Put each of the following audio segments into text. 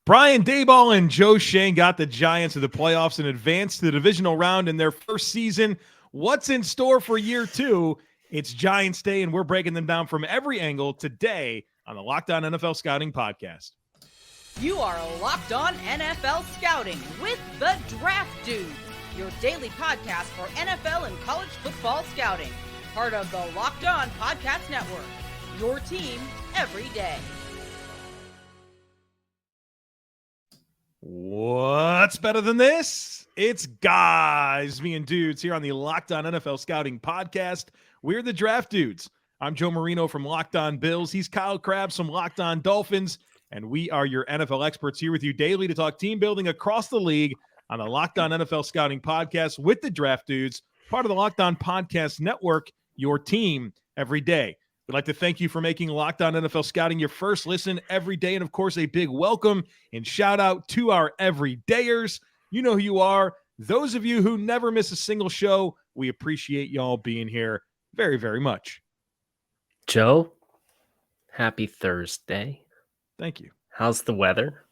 Brian Daboll and Joe Schoen got the Giants to the playoffs and advanced to the divisional round in their first season. What's in store for year two? It's Giants Day, and we're breaking them down from every angle today on the Locked On NFL Scouting Podcast. You are Locked On NFL Scouting with the Draft Dudes, your daily podcast for NFL and college football scouting. Part of the Locked On Podcast Network, your team every day. What's better than this? It's guys, me and dudes here on the Locked On NFL Scouting Podcast. We're the Draft Dudes. I'm Joe Marino from Locked On Bills. He's Kyle Crabbs from Locked On Dolphins. And we are your NFL experts here with you daily to talk team building across the league on the Locked On NFL Scouting Podcast with the Draft Dudes, part of the Locked On Podcast Network, your team every day. We'd like to thank you for making Locked On NFL Scouting your first listen every day. And, of course, a big welcome and shout-out to our everydayers. You know who you are. Those of you who never miss a single show, we appreciate y'all being here very, very much. Joe, happy Thursday. Thank you. How's the weather?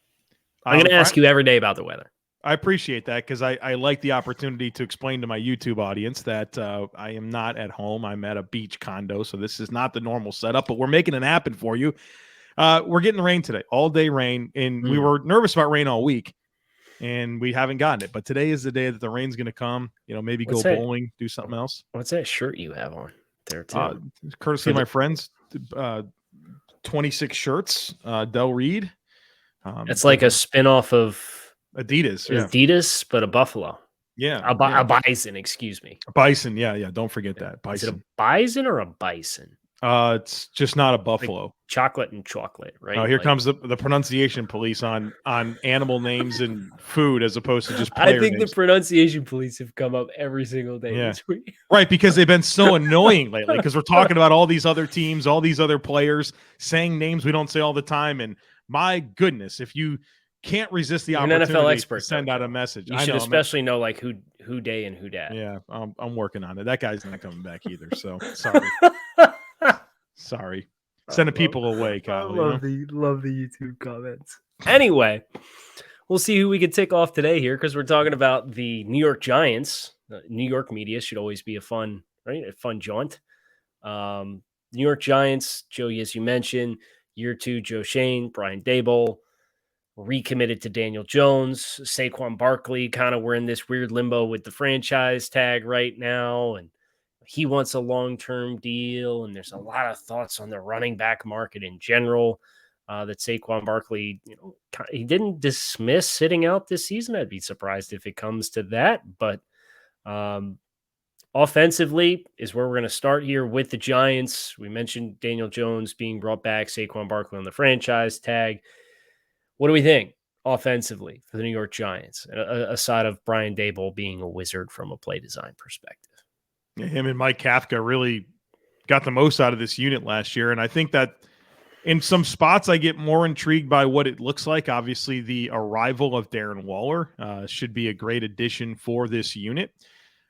I'm going to ask you every day about the weather. I appreciate that because I like the opportunity to explain to my YouTube audience that I am not at home. I'm at a beach condo, so this is not the normal setup, but we're making it happen for you. We're getting rain today, all day rain, and we were nervous about rain all week, and we haven't gotten it. But today is the day that the rain's going to come. You know, maybe go bowling, do something else. What's that shirt you have on there, too? Courtesy of my friends, 26 shirts, Del Reed. It's like a spinoff of Adidas, yeah. Adidas, but a buffalo. Yeah. A bison, excuse me. A bison, yeah. Don't forget that. Bison. Is it a bison or a bison? It's just not a buffalo. Like chocolate and chocolate, right? Oh, here comes the pronunciation police on animal names and food as opposed to just player I think names. The pronunciation police have come up every single day this week. Right, because they've been so annoying lately because we're talking about all these other teams, all these other players saying names we don't say all the time. And my goodness, if you can't resist the opportunity NFL expert, to send out a message. You should especially know like who day and who dat. Yeah, I'm working on it. That guy's not coming back either, so sorry. Sending people away, Kyle. Love the YouTube comments. Anyway, we'll see who we can tick off today here because we're talking about the New York Giants. New York media should always be a fun jaunt. New York Giants, Joe, as you mentioned, year two, Joe Schoen, Brian Daboll, recommitted to Daniel Jones. Saquon Barkley, kind of we're in this weird limbo with the franchise tag right now, and he wants a long-term deal, and there's a lot of thoughts on the running back market in general that Saquon Barkley, he didn't dismiss sitting out this season. I'd be surprised if it comes to that, but offensively is where we're going to start here with the Giants. We mentioned Daniel Jones being brought back, Saquon Barkley on the franchise tag. What do we think offensively for the New York Giants, aside of Brian Daboll being a wizard from a play design perspective? Yeah, him and Mike Kafka really got the most out of this unit last year, and I think that in some spots I get more intrigued by what it looks like. Obviously, the arrival of Darren Waller should be a great addition for this unit.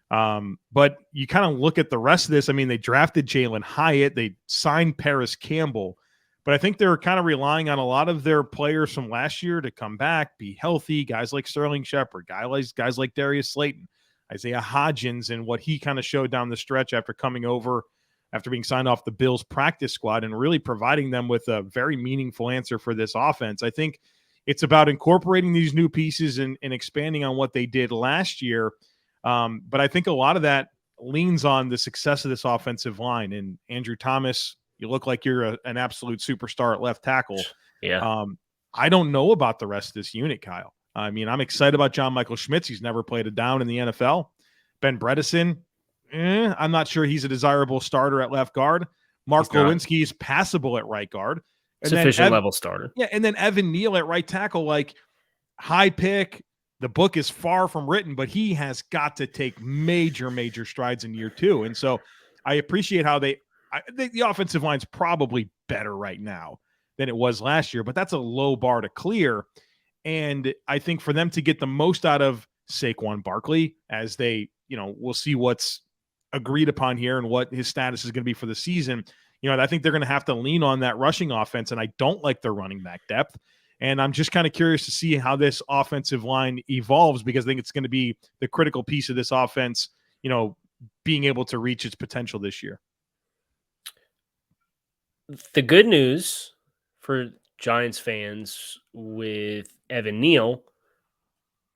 But you kind of look at the rest of this. I mean, they drafted Jalen Hyatt. They signed Parris Campbell. But I think they're kind of relying on a lot of their players from last year to come back, be healthy, guys like Sterling Shepard, guys like Darius Slayton, Isaiah Hodgins, and what he kind of showed down the stretch after coming over, after being signed off the Bills practice squad and really providing them with a very meaningful answer for this offense. I think it's about incorporating these new pieces and expanding on what they did last year. But I think a lot of that leans on the success of this offensive line. And Andrew Thomas, you look like you're an absolute superstar at left tackle. Yeah. I don't know about the rest of this unit, Kyle. I mean, I'm excited about John Michael Schmitz. He's never played a down in the NFL. Ben Bredesen, I'm not sure he's a desirable starter at left guard. Mark Lewinsky is passable at right guard. And sufficient level starter. Yeah, and then Evan Neal at right tackle, like high pick. The book is far from written, but he has got to take major, major strides in year two. And so I appreciate how the offensive line's probably better right now than it was last year, but that's a low bar to clear. And I think for them to get the most out of Saquon Barkley, as they, we'll see what's agreed upon here and what his status is going to be for the season. I think they're going to have to lean on that rushing offense, and I don't like their running back depth. And I'm just kind of curious to see how this offensive line evolves, because I think it's going to be the critical piece of this offense, being able to reach its potential this year. The good news for Giants fans with Evan Neal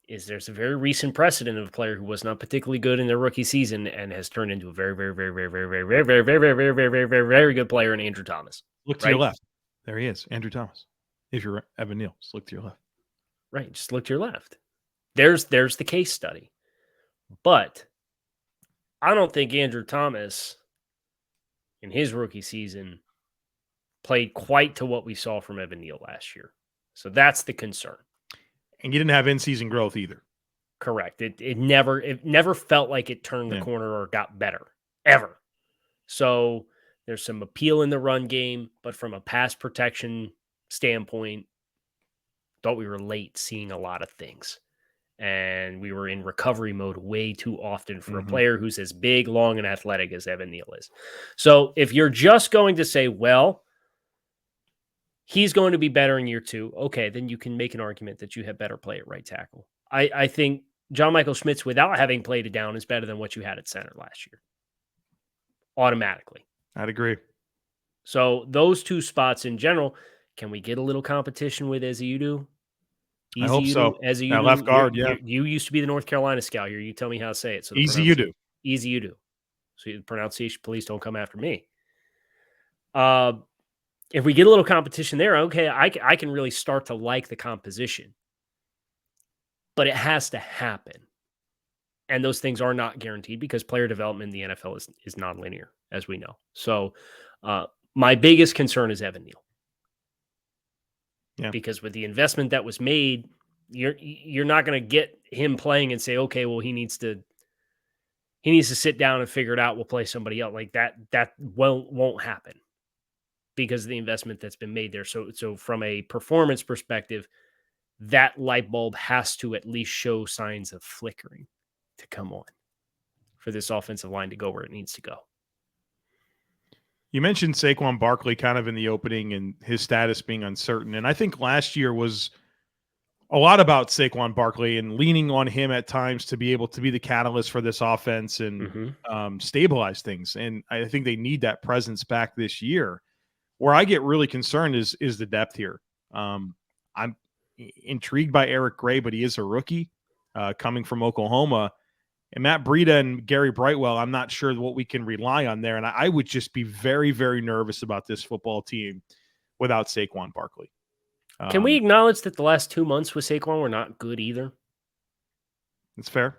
is there's a very recent precedent of a player who was not particularly good in their rookie season and has turned into a very, very, very, very, very, very, very, very, very, very, very, very, very, very, very good player in Andrew Thomas. Look to your left. There he is, Andrew Thomas. If you're Evan Neal, just look to your left. Right, just look to your left. There's the case study. But I don't think Andrew Thomas in his rookie season played quite to what we saw from Evan Neal last year. So that's the concern. And you didn't have in-season growth either. Correct. It never felt like it turned the corner or got better, ever. So there's some appeal in the run game, but from a pass protection standpoint, thought we were late seeing a lot of things. And we were in recovery mode way too often for a player who's as big, long, and athletic as Evan Neal is. So if you're just going to say, well, he's going to be better in year 2, okay, then you can make an argument that you have better play at right tackle. I think John Michael Schmitz, without having played it down, is better than what you had at center last year. Automatically. I'd agree. So those two spots in general, can we get a little competition with Ezeudu? I hope so. Ezeudu, left guard, you used to be the North Carolina scout here. You tell me how to say it. So Ezeudu. Ezeudu. So the pronunciation, please don't come after me. If we get a little competition there, okay, I can really start to like the composition. But it has to happen. And those things are not guaranteed because player development in the NFL is nonlinear, as we know. So my biggest concern is Evan Neal. Yeah. Because with the investment that was made, you're not going to get him playing and say, okay, well, he needs to sit down and figure it out. We'll play somebody else. Like that won't happen because of the investment that's been made there. So from a performance perspective, that light bulb has to at least show signs of flickering to come on for this offensive line to go where it needs to go. You mentioned Saquon Barkley kind of in the opening and his status being uncertain. And I think last year was a lot about Saquon Barkley and leaning on him at times to be able to be the catalyst for this offense and stabilize things. And I think they need that presence back this year. Where I get really concerned is the depth here. I'm intrigued by Eric Gray, but he is a rookie coming from Oklahoma. And Matt Breida and Gary Brightwell, I'm not sure what we can rely on there. And I would just be very, very nervous about this football team without Saquon Barkley. Can we acknowledge that the last 2 months with Saquon were not good either? It's fair.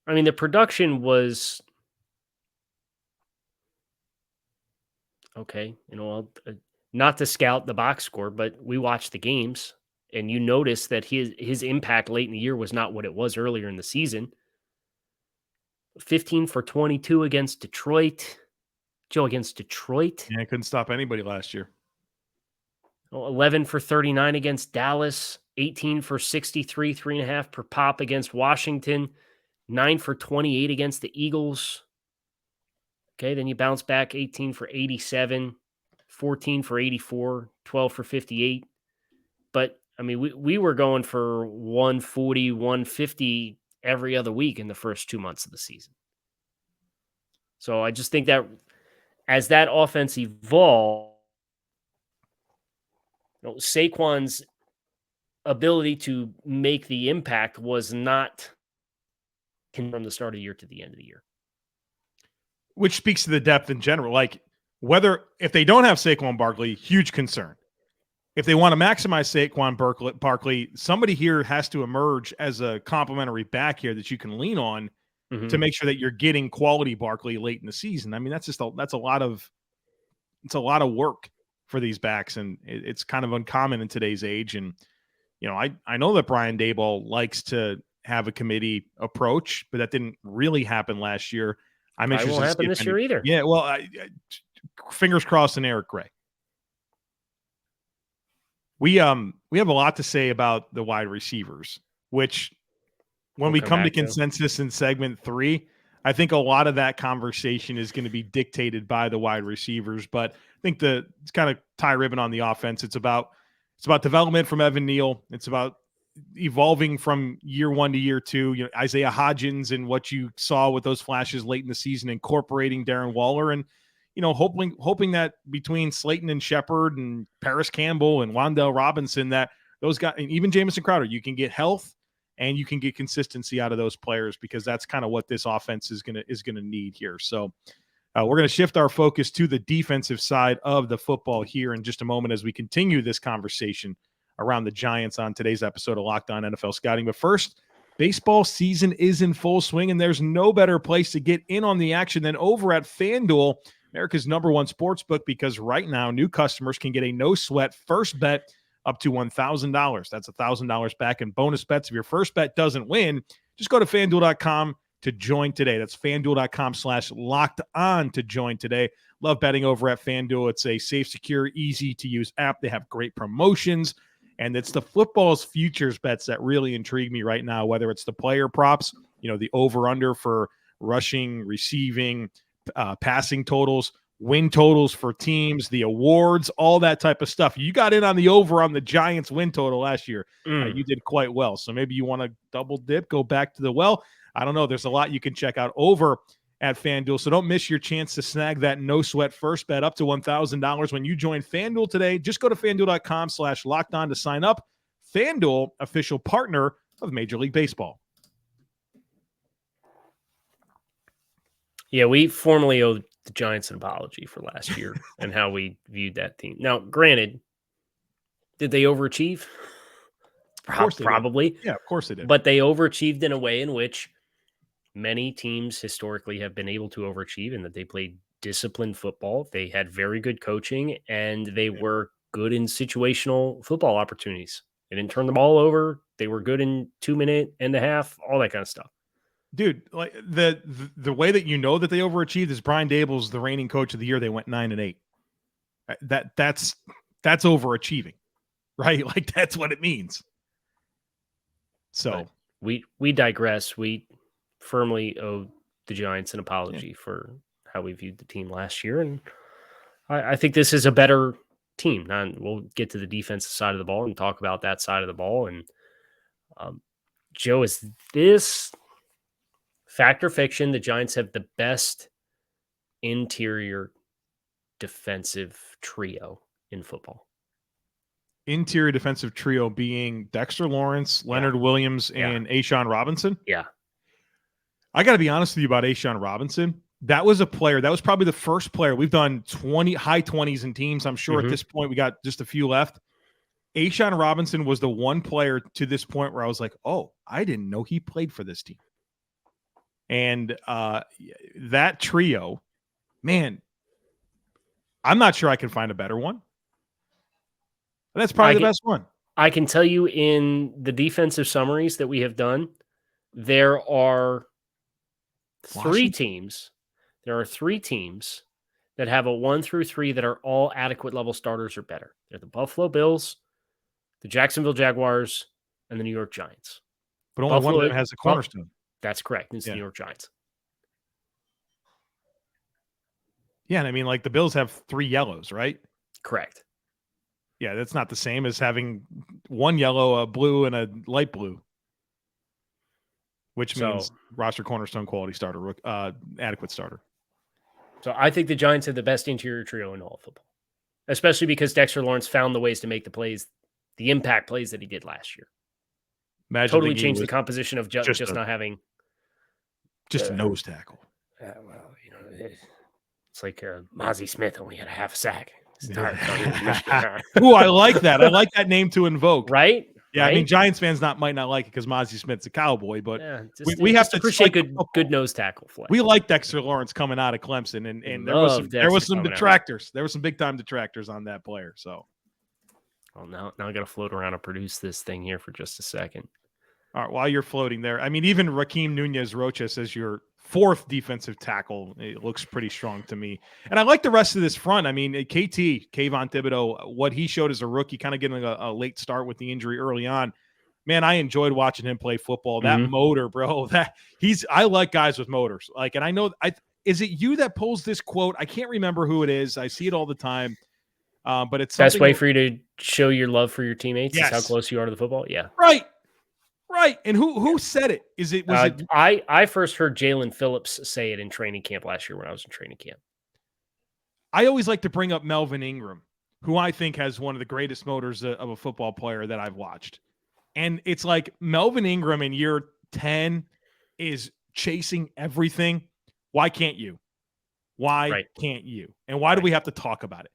I mean, the production was okay. Not to scout the box score, but we watched the games, and you notice that his impact late in the year was not what it was earlier in the season. 15 for 22 against Detroit. Joe, against Detroit? Yeah, I couldn't stop anybody last year. 11 for 39 against Dallas. 18 for 63, 3.5 per pop against Washington. 9 for 28 against the Eagles. Okay, then you bounce back 18 for 87. 14 for 84. 12 for 58. But, I mean, we were going for 140, 150 every other week in the first 2 months of the season. So I just think that as that offense evolved, Saquon's ability to make the impact was not from the start of the year to the end of the year. Which speaks to the depth in general. Like, if they don't have Saquon Barkley, huge concern. If they want to maximize Saquon Barkley, somebody here has to emerge as a complimentary back here that you can lean on to make sure that you're getting quality Barkley late in the season. I mean, that's a lot of work for these backs, and it's kind of uncommon in today's age. And I know that Brian Daboll likes to have a committee approach, but that didn't really happen last year. I'm interested. It won't happen this year either. Yeah, well, fingers crossed in Eric Gray. We have a lot to say about the wide receivers, which when we come to consensus in segment 3, I think a lot of that conversation is going to be dictated by the wide receivers. But I think it's kind of tie ribbon on the offense. It's It's about development from Evan Neal. It's about evolving from year 1 to year 2. You know, Isaiah Hodgins and what you saw with those flashes late in the season, incorporating Darren Waller, and hoping that between Slayton and Shepard and Parris Campbell and Wan'Dale Robinson, that those guys, and even Jamison Crowder, you can get health and you can get consistency out of those players, because that's kind of what this offense is gonna need here. So we're going to shift our focus to the defensive side of the football here in just a moment as we continue this conversation around the Giants on today's episode of Locked On NFL Scouting. But first, baseball season is in full swing, and there's no better place to get in on the action than over at FanDuel, America's #1 sports book, because right now new customers can get a no-sweat first bet up to $1,000. That's $1,000 back in bonus bets. If your first bet doesn't win, just go to FanDuel.com to join today. That's FanDuel.com/locked-on to join today. Love betting over at FanDuel. It's a safe, secure, easy-to-use app. They have great promotions, and it's the football's futures bets that really intrigue me right now, whether it's the player props, the over-under for rushing, receiving, passing totals, win totals for teams, the awards, all that type of stuff. You got in on the over on the Giants win total last year. You did quite well. So maybe you want to double dip, go back to the well. I don't know. There's a lot you can check out over at FanDuel. So don't miss your chance to snag that no-sweat first bet up to $1,000 when you join FanDuel today. Just go to FanDuel.com/locked-on to sign up. FanDuel, official partner of Major League Baseball. Yeah, we formally owe the Giants an apology for last year and how we viewed that team. Now, granted, did they overachieve? Probably. Yeah, of course they did. But they overachieved in a way in which many teams historically have been able to overachieve, in that they played disciplined football. They had very good coaching, and they were good in situational football opportunities. They didn't turn the ball over. They were good in 2 minute and a half, all that kind of stuff. Dude, like the way that that they overachieved is Brian Daboll's the reigning coach of the year. They went 9-8. That's overachieving, right? Like, that's what it means. So but we digress. We firmly owe the Giants an apology for how we viewed the team last year, and I think this is a better team. Now, we'll get to the defensive side of the ball and talk about that side of the ball. And Joe, is this fact or fiction? The Giants have the best interior defensive trio in football. Interior defensive trio being Dexter Lawrence, Leonard Williams, and A'Shawn Robinson. Yeah. I got to be honest with you about A'Shawn Robinson. That was a player. That was probably the first player. We've done high 20s in teams. I'm sure at this point we got just a few left. A'Shawn Robinson was the one player to this point where I was like, oh, I didn't know he played for this team. And that trio, man, I'm not sure I can find a better one. That's probably the best one. I can tell you, in the defensive summaries that we have done, there are three teams. There are 3 teams that have a 1 through 3 that are all adequate level starters or better. They're the Buffalo Bills, the Jacksonville Jaguars, and the New York Giants. But only one of them has a cornerstone. That's correct. It's the New York Giants. Yeah, and I mean, like, the Bills have 3 yellows, right? Correct. Yeah, that's not the same as having 1 yellow, a blue, and a light blue, which means roster cornerstone quality starter, adequate starter. So I think the Giants have the best interior trio in all of football, especially because Dexter Lawrence found the ways to make the plays, the impact plays that he did last year. Totally changed the composition of just not having a nose tackle. It's like Mozzie Smith only had a half a sack. Ooh, I like that. I like that name to invoke. Right? Yeah, right? I mean, Giants fans might not like it because Mozzie Smith's a cowboy, but we have to appreciate good nose tackle play. We like Dexter Lawrence coming out of Clemson, and there was some detractors. There were some big time detractors on that player. So, well, now I got to float around and produce this thing here for just a second. All right, while you're floating there, I mean, even Raheem Nunez-Roches as your 4th defensive tackle, it looks pretty strong to me. And I like the rest of this front. I mean, Kayvon Thibodeaux, what he showed as a rookie, kind of getting a late start with the injury early on. Man, I enjoyed watching him play football. That motor, bro. I like guys with motors. Like, and I know, is it you that pulls this quote? I can't remember who it is. I see it all the time. But it's best way something for you to show your love for your teammates is how Yes. close you are to the football. Yeah. right. And who said it? Was it I first heard Jalen Phillips say it in training camp last year when I was in training camp. I always like to bring up Melvin Ingram, who I think has one of the greatest motors of a football player that I've watched. And it's like Melvin Ingram in year 10 is chasing everything. Why can't you? Why can't you? And why do we have to talk about it?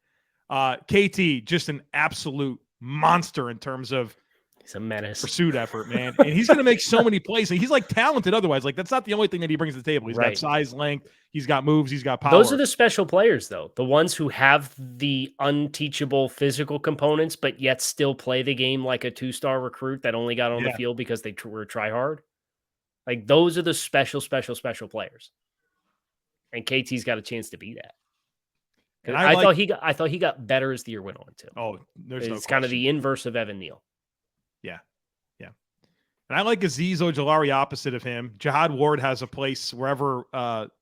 KT, just an absolute monster in terms of he's a menace. Pursuit effort, man. And he's going to make so many plays. And he's like talented otherwise. Like that's not the only thing that he brings to the table. He's got size, length. He's got moves. He's got power. Those are the special players, though. The ones who have the unteachable physical components, but yet still play the game like a 2-star recruit that only got on the field because they were try hard. Like those are the special players. And KT's got a chance to be that. And I thought he got better as the year went on too. Oh, it's kind of the inverse of Evan Neal. Yeah. And I like Azeez Ojulari opposite of him. Jihad Ward has a place wherever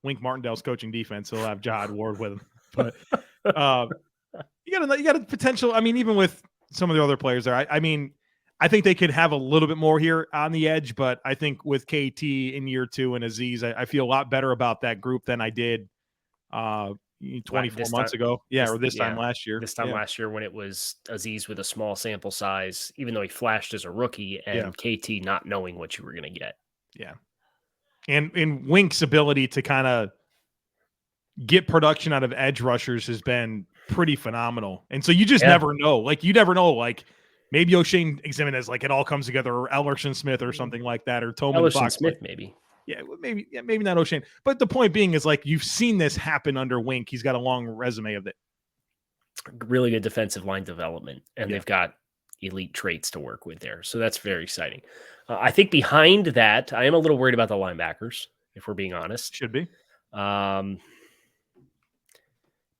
Wink Martindale's coaching defense. He'll have Jihad Ward with him. But you got a potential. I mean, even with some of the other players there, I think they could have a little bit more here on the edge. But I think with KT in year 2 and Azeez, I feel a lot better about that group than I did 24 months ago. Or this time last year. This time last year when it was Azeez with a small sample size, even though he flashed as a rookie, and KT not knowing what you were going to get. Yeah. And Wink's ability to kind of get production out of edge rushers has been pretty phenomenal. And so you just never know. Like, you never know. Like, maybe O'Shane Ximenez, like, it all comes together, or Ellerson Smith or something like that, or Toman Ellerson Smith, maybe. Yeah, maybe not O'Shane. But the point being is, like, you've seen this happen under Wink. He's got a long resume of it. Really good defensive line development, and they've got elite traits to work with there. So that's very exciting. I think behind that, I am a little worried about the linebackers, if we're being honest. Should be.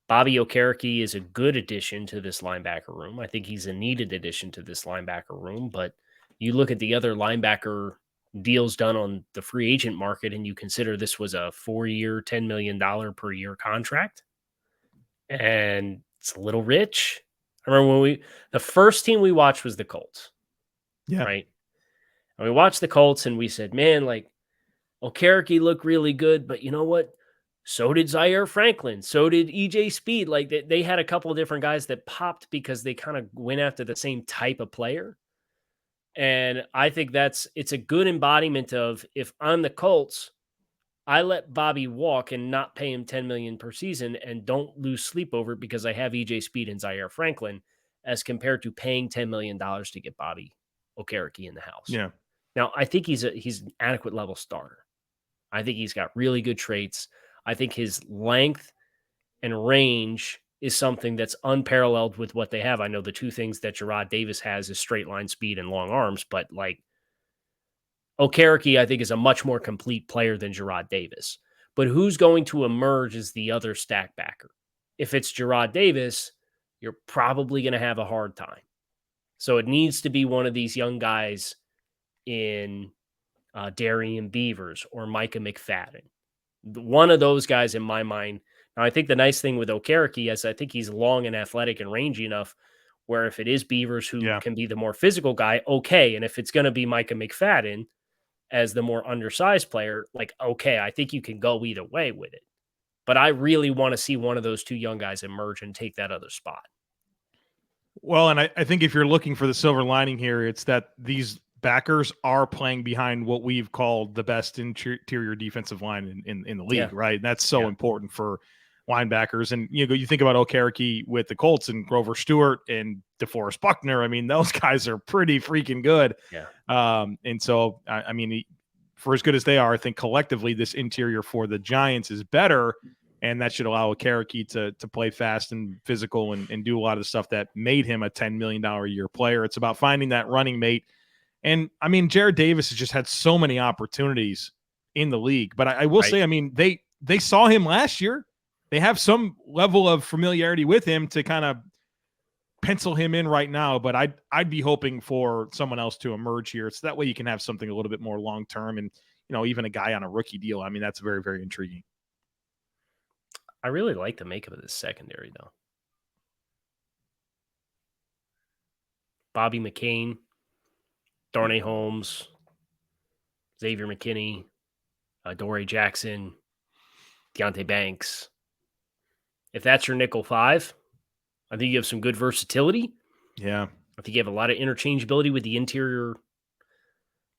Bobby Okereke is a good addition to this linebacker room. I think he's a needed addition to this linebacker room, but you look at the other linebacker deals done on the free agent market, and you consider this was a 4-year, $10 million per year contract, and it's a little rich. I remember when the first team we watched was the Colts. Yeah. Right. And we watched the Colts and we said, man, like, Okereke looked really good, but you know what? So did Zaire Franklin. So did EJ Speed. Like they had a couple of different guys that popped because they kind of went after the same type of player. And I think it's a good embodiment of, if I'm the Colts, I let Bobby walk and not pay him $10 million per season and don't lose sleep over it because I have EJ Speed and Zaire Franklin, as compared to paying $10 million to get Bobby Okereke in the house. Yeah. Now, I think he's an adequate level starter. I think he's got really good traits. I think his length and range is something that's unparalleled with what they have. I know the two things that Jarrad Davis has is straight line speed and long arms, but like Okereke, I think, is a much more complete player than Jarrad Davis. But who's going to emerge as the other stack backer? If it's Jarrad Davis, you're probably going to have a hard time. So it needs to be one of these young guys in Darian Beavers or Micah McFadden. One of those guys in my mind. Now, I think the nice thing with Okereke is I think he's long and athletic and rangy enough where if it is Beavers who can be the more physical guy, okay. And if it's going to be Micah McFadden as the more undersized player, like, okay, I think you can go either way with it. But I really want to see one of those two young guys emerge and take that other spot. Well, and I think if you're looking for the silver lining here, it's that these backers are playing behind what we've called the best interior defensive line in the league, right? And that's so important for linebackers. And you think about Okereke with the Colts and Grover Stewart and DeForest Buckner. I mean, those guys are pretty freaking good. Yeah. And so, I mean, for as good as they are, I think collectively this interior for the Giants is better. And that should allow Okereke to play fast and physical and do a lot of the stuff that made him a $10 million a year player. It's about finding that running mate. And I mean, Jarrad Davis has just had so many opportunities in the league. But I will say, I mean, they saw him last year. They have some level of familiarity with him to kind of pencil him in right now. But I'd be hoping for someone else to emerge here. So that way you can have something a little bit more long-term and, even a guy on a rookie deal. I mean, that's very, very intriguing. I really like the makeup of this secondary, though. Bobby McCain, Darnay Holmes, Xavier McKinney, Adoree Jackson, Deonte Banks. If that's your nickel five, I think you have some good versatility. Yeah. I think you have a lot of interchangeability with the interior.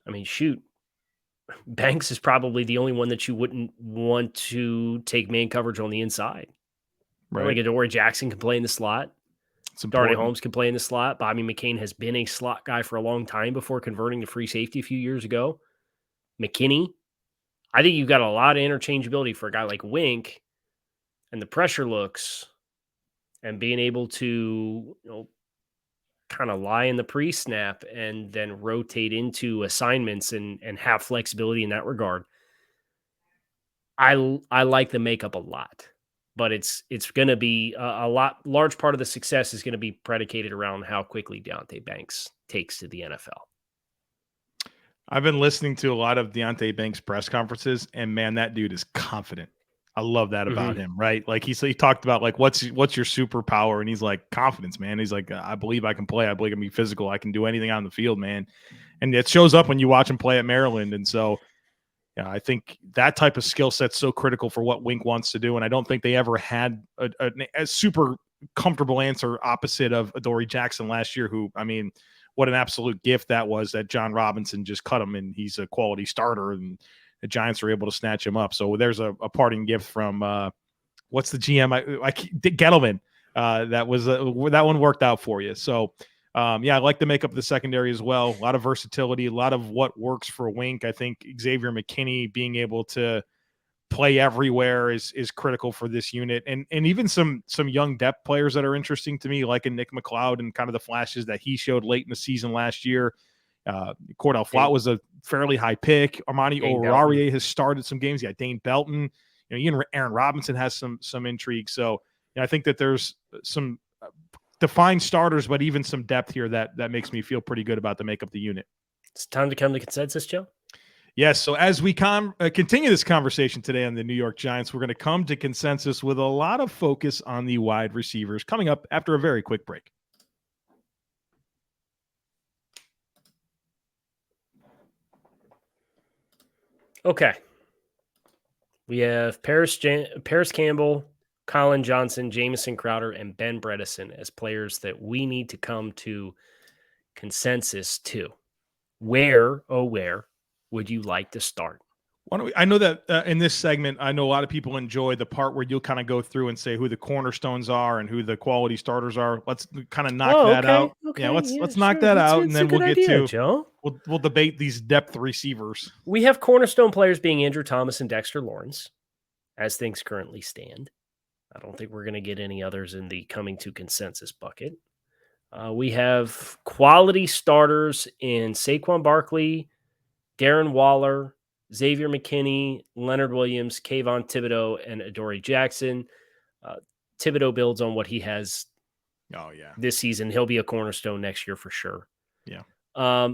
I mean, shoot. Banks is probably the only one that you wouldn't want to take man coverage on the inside. Right. Like Adoree Jackson can play in the slot. Darnay Holmes can play in the slot. Bobby McCain has been a slot guy for a long time before converting to free safety a few years ago. McKinney, I think you've got a lot of interchangeability for a guy like Wink, and the pressure looks and being able to, kind of lie in the pre-snap and then rotate into assignments and have flexibility in that regard. I like the makeup a lot. But it's going to be large part of the success is going to be predicated around how quickly Deonte Banks takes to the NFL. I've been listening to a lot of Deonte Banks press conferences, and man, that dude is confident. I love that about him, right? Like he talked about like what's your superpower, and he's like confidence, man. He's like, I believe I can play. I believe I can be physical. I can do anything on the field, man. And it shows up when you watch him play at Maryland, and so. Yeah, I think that type of skill set's so critical for what Wink wants to do, and I don't think they ever had a super comfortable answer opposite of Adoree Jackson last year, who, I mean, what an absolute gift that was that John Robinson just cut him, and he's a quality starter, and the Giants were able to snatch him up. So there's a parting gift from what's the GM? Gettleman. That one worked out for you. So, I like the makeup of the secondary as well. A lot of versatility, a lot of what works for Wink. I think Xavier McKinney being able to play everywhere is critical for this unit. And even some young depth players that are interesting to me, like a Nick McLeod and kind of the flashes that he showed late in the season last year. Cordell Flott was a fairly high pick. Armani Okereke has started some games. Yeah, Dane Belton. Even Aaron Robinson has some intrigue. So I think that there's some defined starters, but even some depth here that makes me feel pretty good about the makeup of the unit. It's time to come to consensus, Joe. Yes. So as we continue this conversation today on the New York Giants, we're going to come to consensus with a lot of focus on the wide receivers coming up after a very quick break. Okay. We have Parris Campbell, Colin Johnson, Jamison Crowder, and Ben Bredesen as players that we need to come to consensus to. Where would you like to start? I know that in this segment, I know a lot of people enjoy the part where you'll kind of go through and say who the cornerstones are and who the quality starters are. Let's kind of knock that out. Okay. Yeah, let's knock that out, and then we'll get to Joe. We'll debate these depth receivers. We have cornerstone players being Andrew Thomas and Dexter Lawrence, as things currently stand. I don't think we're going to get any others in the coming to consensus bucket. We have quality starters in Saquon Barkley, Darren Waller, Xavier McKinney, Leonard Williams, Kayvon Thibodeaux, and Adoree Jackson. Thibodeaux builds on what he has this season. He'll be a cornerstone next year for sure. Yeah.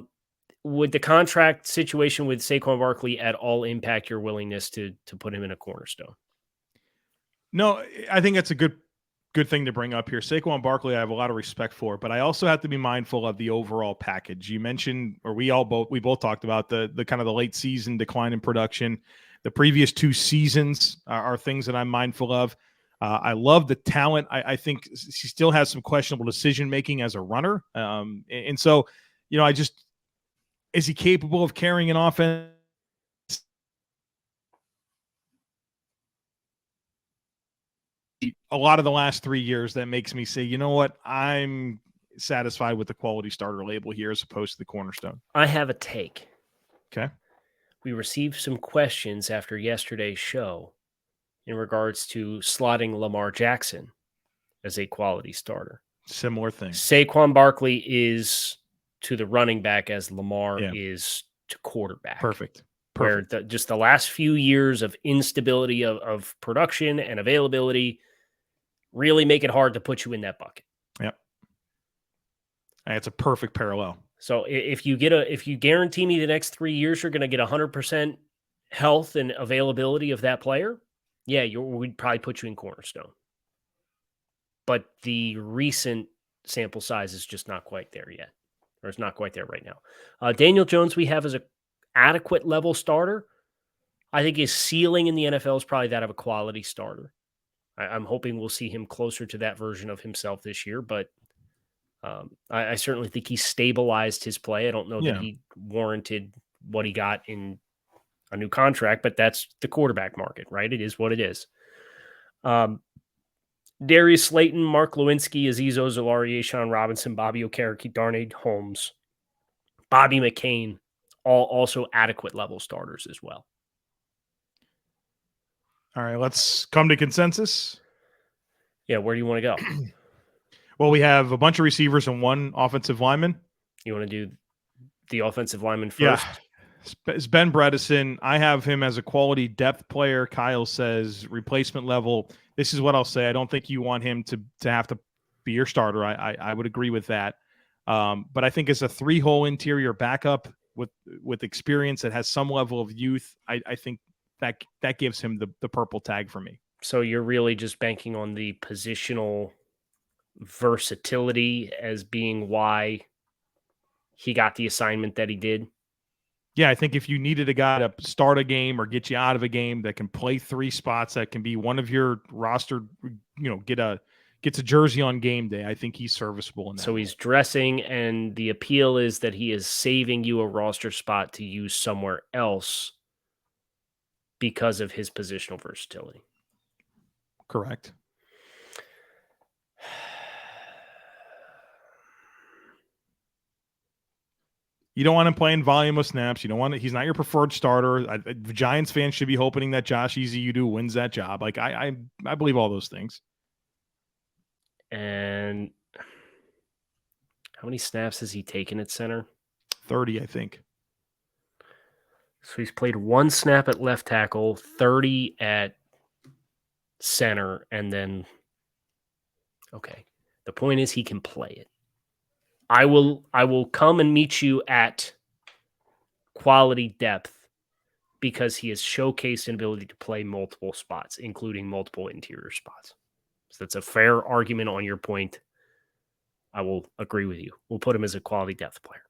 Would the contract situation with Saquon Barkley at all impact your willingness to put him in a cornerstone? No, I think that's a good thing to bring up here. Saquon Barkley, I have a lot of respect for, but I also have to be mindful of the overall package. You mentioned, or we both talked about the kind of the late season decline in production. The previous 2 seasons are things that I'm mindful of. I love the talent. I think he still has some questionable decision making as a runner, and so is he capable of carrying an offense? A lot of the last 3 years that makes me say, you know what, I'm satisfied with the quality starter label here as opposed to the cornerstone. I have a take. Okay. We received some questions after yesterday's show in regards to slotting Lamar Jackson as a quality starter. Similar thing. Saquon Barkley is to the running back as Lamar is to quarterback. Perfect. Where just the last few years of instability of production and availability really make it hard to put you in that bucket. Yep. And it's a perfect parallel. So if you guarantee me the next 3 years you're going to get 100% health and availability of that player, we'd probably put you in cornerstone. But the recent sample size is just not quite there yet. or is not quite there right now. Daniel Jones we have as a adequate level starter. I think his ceiling in the NFL is probably that of a quality starter. I'm hoping we'll see him closer to that version of himself this year, but I certainly think he stabilized his play. I don't know that he warranted what he got in a new contract, but that's the quarterback market, right? It is what it is. Darius Slayton, Mark Lewinsky, Azeez Ojulari, Ashawn Robinson, Bobby Okereke, Darnay Holmes, Bobby McCain, all also adequate level starters as well. All right, let's come to consensus. Yeah, where do you want to go? Well, we have a bunch of receivers and one offensive lineman. You want to do the offensive lineman first? Yeah, it's Ben Bredesen. I have him as a quality depth player. Kyle says replacement level. This is what I'll say. I don't think you want him to have to be your starter. I would agree with that. But I think as a 3-hole interior backup with experience that has some level of youth, I think that gives him the purple tag for me. So you're really just banking on the positional versatility as being why he got the assignment that he did? Yeah, I think if you needed a guy to start a game or get you out of a game that can play 3 spots, that can be one of your roster, gets a jersey on game day, I think he's serviceable in that. So he's dressing, and the appeal is that he is saving you a roster spot to use somewhere else because of his positional versatility. Correct. You don't want him playing volume of snaps. You don't want he's not your preferred starter. The Giants fans should be hoping that Josh Easy-Udo wins that job. Like I believe all those things. And how many snaps has he taken at center? 30, I think. So he's played 1 snap at left tackle, 30 at center, and then okay. The point is he can play it. I will come and meet you at quality depth because he has showcased an ability to play multiple spots, including multiple interior spots. So that's a fair argument on your point. I will agree with you. We'll put him as a quality depth player.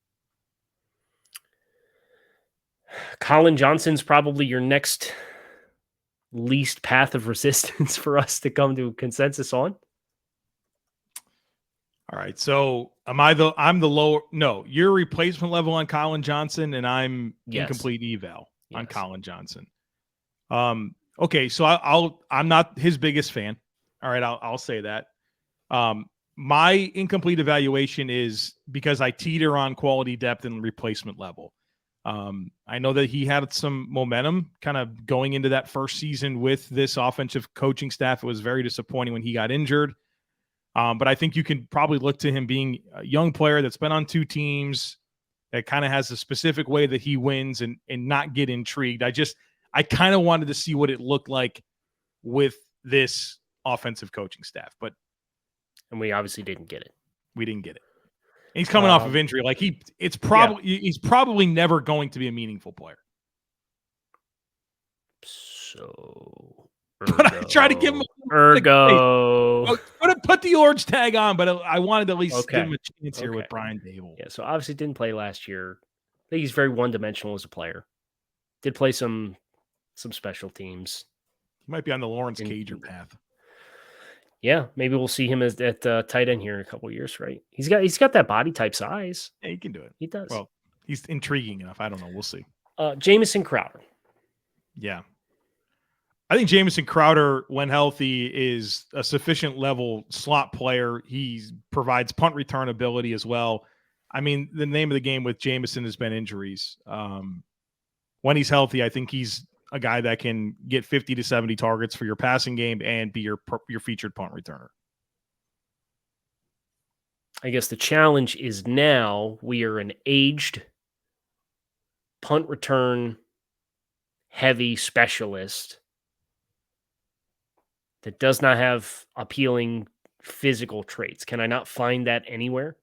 Colin Johnson's probably your next least path of resistance for us to come to a consensus on. All right. So I'm the lower. No, you're replacement level on Colin Johnson, and I'm incomplete eval on Colin Johnson. Okay. So I'm not his biggest fan. All right. I'll say that. My incomplete evaluation is because I teeter on quality depth and replacement level. I know that he had some momentum kind of going into that first season with this offensive coaching staff. It was very disappointing when he got injured. But I think you can probably look to him being a young player that's been on 2 teams, that kind of has a specific way that he wins and not get intrigued. I kind of wanted to see what it looked like with this offensive coaching staff, and we obviously didn't get it. We didn't get it. And he's coming off of injury. Like he's probably never going to be a meaningful player. So but I try to give him put the orange tag on, but I wanted to at least give him a chance here with Brian Daboll. Yeah, so obviously didn't play last year. I think he's very one-dimensional as a player. Did play some special teams. He might be on the Lawrence Cager path. Yeah, maybe we'll see him at tight end here in a couple of years, right? He's got that body type size. Yeah, he can do it. He does. Well, he's intriguing enough. I don't know. We'll see. Jamison Crowder. Yeah. I think Jamison Crowder, when healthy, is a sufficient level slot player. He provides punt return ability as well. I mean, the name of the game with Jamison has been injuries. When he's healthy, I think he's a guy that can get 50 to 70 targets for your passing game and be your featured punt returner. I guess the challenge is now we are an aged punt return heavy specialist that does not have appealing physical traits. Can I not find that anywhere?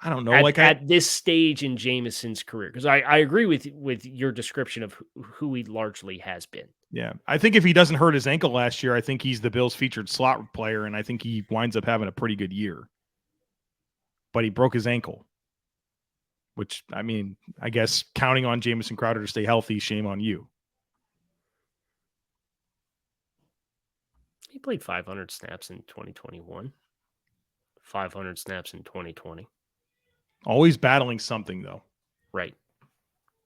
I don't know. At this stage in Jamison's career, because I agree with your description of who he largely has been. Yeah, I think if he doesn't hurt his ankle last year, I think he's the Bills' featured slot player, and I think he winds up having a pretty good year. but he broke his ankle. Which, I mean, I guess counting on Jamison Crowder to stay healthy, shame on you. He played 500 snaps in 2021. 500 snaps in 2020. Always battling something, though. Right.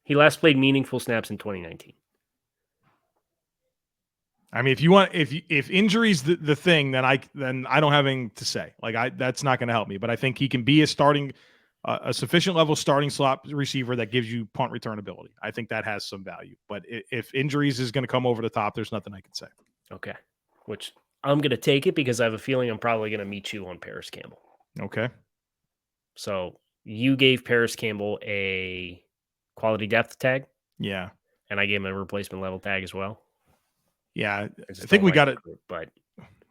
He last played meaningful snaps in 2019. I mean, if injury's the thing, then I don't have anything to say. Like that's not going to help me. But I think he can be a sufficient level starting slot receiver that gives you punt return ability. I think that has some value. But if injuries is going to come over the top, there's nothing I can say. Okay. Which I'm going to take it because I have a feeling I'm probably going to meet you on Parris Campbell. Okay. So you gave Parris Campbell a quality depth tag. Yeah. And I gave him a replacement level tag as well. Yeah. I think we got it. But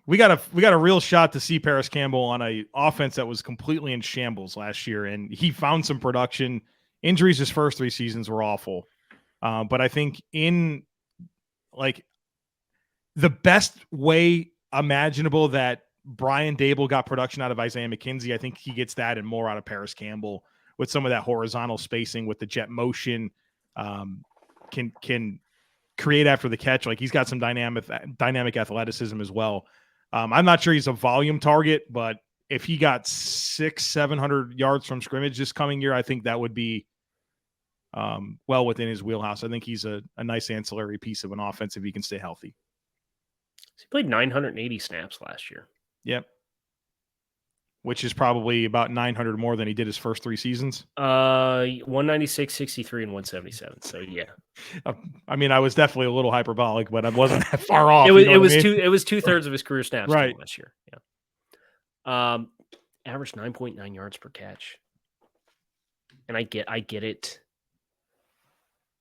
we got a real shot to see Parris Campbell on a offense that was completely in shambles last year. And he found some production. Injuries his first 3 seasons were awful. But I think in like the best way imaginable that Brian Daboll got production out of Isaiah McKenzie, I think he gets that and more out of Parris Campbell with some of that horizontal spacing with the jet motion, can create after the catch. Like he's got some dynamic athleticism as well. I'm not sure he's a volume target, but if he got 600-700 yards from scrimmage this coming year, I think that would be well within his wheelhouse. I think he's a nice ancillary piece of an offense if he can stay healthy. He played 980 snaps last year. Yep. Which is probably about 900 more than he did his first 3 seasons. 196, 63, and 177. So yeah. I mean, I was definitely a little hyperbolic, but I wasn't that far off. It was 2/3 of his career snaps right last year. Yeah. Averaged 9.9 yards per catch. And I get it.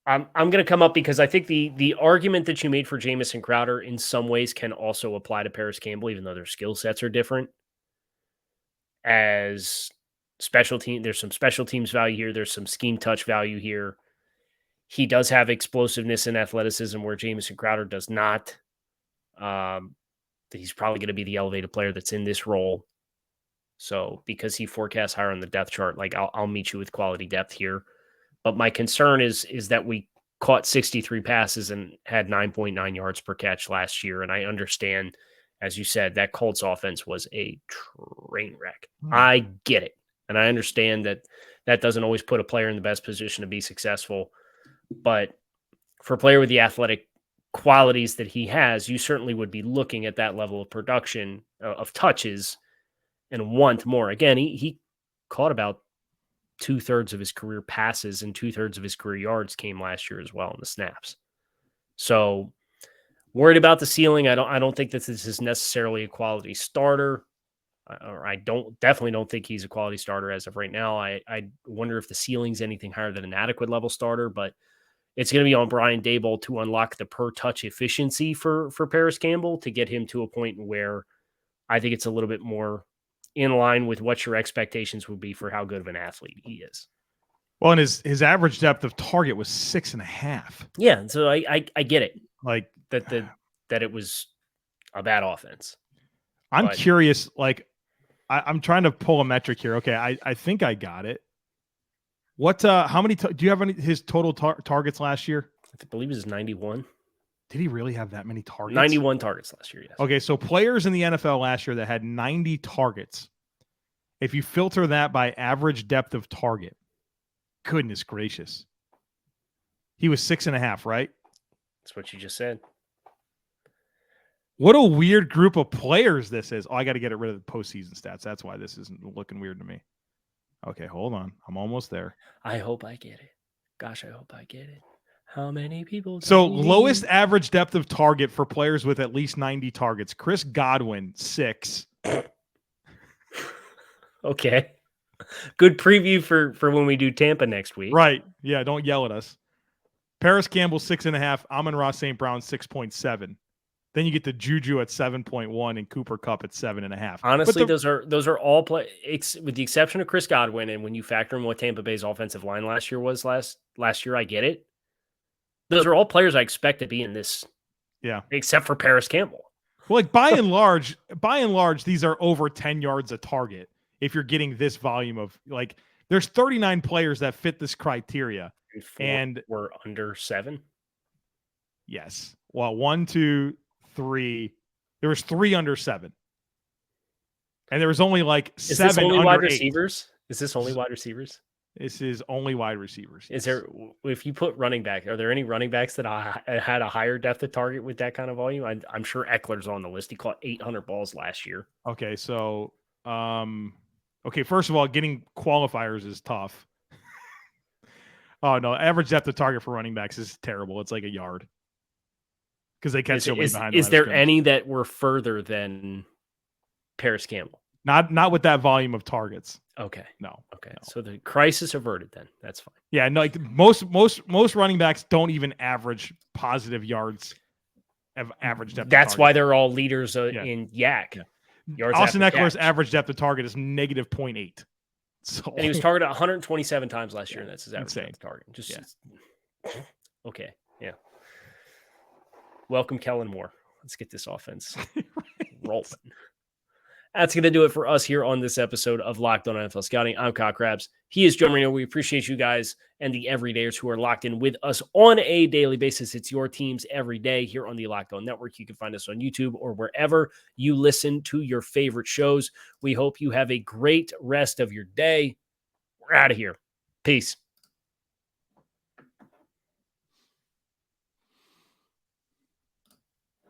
I'm going to come up because I think the argument that you made for Jamison Crowder in some ways can also apply to Parris Campbell, even though their skill sets are different. As special team, there's some special teams value here. There's some scheme touch value here. He does have explosiveness and athleticism where Jamison Crowder does not. He's probably going to be the elevated player that's in this role. So because he forecasts higher on the depth chart, like I'll meet you with quality depth here. But my concern is that we caught 63 passes and had 9.9 yards per catch last year. And I understand, as you said, that Colts offense was a train wreck. I get it. And I understand that doesn't always put a player in the best position to be successful. But for a player with the athletic qualities that he has, you certainly would be looking at that level of production of touches and want more. Again, he caught about 2/3 of his career passes and 2/3 of his career yards came last year as well in the snaps. So worried about the ceiling. I don't think that this is necessarily a quality starter. I definitely don't think he's a quality starter as of right now. I wonder if the ceiling's anything higher than an adequate level starter, but it's going to be on Brian Daboll to unlock the per touch efficiency for Parris Campbell to get him to a point where I think it's a little bit more in line with what your expectations would be for how good of an athlete he is. Well, and his average depth of target was 6.5. Yeah. So I get it. Like that it was a bad offense. I'm curious, like I'm trying to pull a metric here. Okay. I think I got it. What, how many, do you have his total targets last year? I believe it was 91. Did he really have that many targets? 91 targets last year, yes. Okay, so players in the NFL last year that had 90 targets, if you filter that by average depth of target, goodness gracious. He was 6.5, right? That's what you just said. What a weird group of players this is. Oh, I got to get rid of the postseason stats. That's why this isn't looking weird to me. Okay, hold on. I'm almost there. I hope I get it. Gosh, I hope I get it. How many people? So lowest average depth of target for players with at least 90 targets. Chris Godwin, 6. Okay. Good preview for when we do Tampa next week. Right. Yeah, don't yell at us. Parris Campbell, 6.5. Amon-Ra St. Brown, 6.7. Then you get the Juju at 7.1 and Cooper Kupp at 7.5. Honestly, those are all with the exception of Chris Godwin, and when you factor in what Tampa Bay's offensive line last year was last year, I get it. Those are all players I expect to be in this. Yeah. Except for Parris Campbell. Well, like by and large, these are over 10 yards a target. if you're getting this volume of like, there's 39 players that fit this criteria. And we're under 7. Yes. Well, 1, 2, 3. There was 3 under 7. And there was only like 7 only under wide 8. receivers? Is this only wide receivers? This is only wide receivers. Is there, if you put running back, are there any running backs that had a higher depth of target with that kind of volume? I'm sure Eckler's on the list. He caught 800 balls last year. Okay, so first of all, getting qualifiers is tough. Oh no, average depth of target for running backs is terrible. It's like a yard because they catch somebody behind. Is there any that were further than Parris Campbell? Not with that volume of targets. Okay. No. Okay. No. So the crisis averted then. That's fine. Yeah, no, like most running backs don't even average positive yards of average depth. That's why they're all leaders in Yak. Yeah. Yards Austin after Eckler's catch. average depth of target is negative 0.8. So And he was targeted 127 times last year, and that's his average depth of target. Okay. Yeah. Welcome, Kellen Moore. Let's get this offense rolling. That's going to do it for us here on this episode of Locked On NFL Scouting. I'm Kyle Crabbs. He is Joe Marino. We appreciate you guys and the everydayers who are locked in with us on a daily basis. It's your teams every day here on the Locked On Network. You can find us on YouTube or wherever you listen to your favorite shows. We hope you have a great rest of your day. We're out of here. Peace.